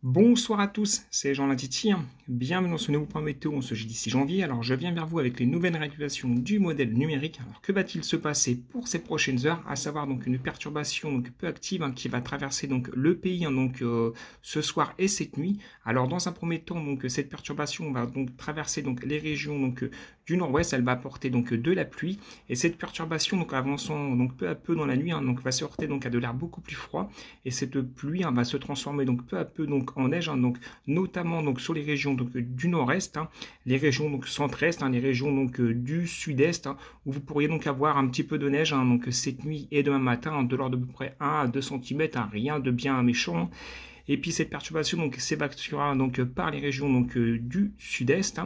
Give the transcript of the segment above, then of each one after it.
Bonsoir à tous, c'est Jean Latiti. Bienvenue dans ce nouveau point météo en ce jeudi 6 janvier. Alors je viens vers vous avec les nouvelles régulations du modèle numérique. Alors que va-t-il se passer pour ces prochaines heures? À savoir donc une perturbation peu active qui va traverser donc le pays ce soir et cette nuit. Alors dans un premier temps cette perturbation va donc traverser donc les régions du nord-ouest. Elle va apporter donc de la pluie et cette perturbation avançant donc peu à peu dans la nuit va se heurter donc à de l'air beaucoup plus froid et cette pluie va se transformer donc peu à peu en neige, notamment sur les régions du nord-est, les régions centre-est, les régions du sud-est, où vous pourriez avoir un petit peu de neige cette nuit et demain matin, de l'ordre de peu près 1 à 2 cm, rien de bien méchant. Et puis cette perturbation s'évacuera par les régions du sud-est.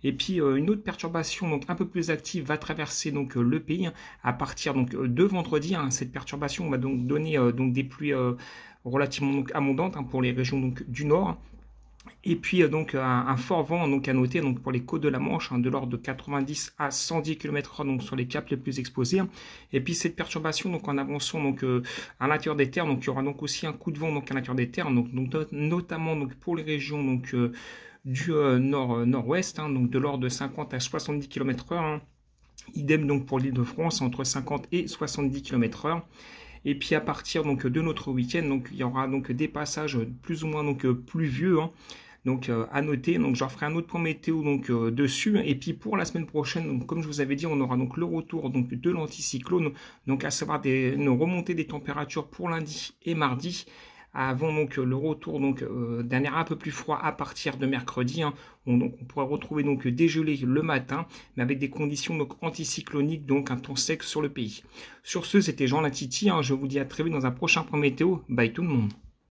Et puis une autre perturbation un peu plus active va traverser le pays à partir de vendredi. Cette perturbation va donc donner des pluies relativement abondantes pour les régions du nord. Et puis un fort vent à noter pour les côtes de la Manche de l'ordre de 90 à 110 km/h sur les caps les plus exposés. Et puis cette perturbation en avançant à l'intérieur des terres, il y aura aussi un coup de vent à l'intérieur des terres, notamment pour les régions du nord-ouest, de l'ordre de 50 à 70 km/h. Idem pour l'Île-de-France, entre 50 et 70 km/h. Et puis à partir de notre week-end, il y aura des passages plus ou moins pluvieux. À noter, je referai un autre point météo dessus. Et puis pour la semaine prochaine, comme je vous avais dit, on aura le retour de l'anticyclone, à savoir une remontée des températures pour lundi et mardi, avant le retour d'un air un peu plus froid à partir de mercredi. On pourra retrouver des gelées le matin, mais avec des conditions anticycloniques, un temps sec sur le pays. Sur ce, c'était Jean Latiti. Je vous dis à très vite dans un prochain point météo. Bye tout le monde.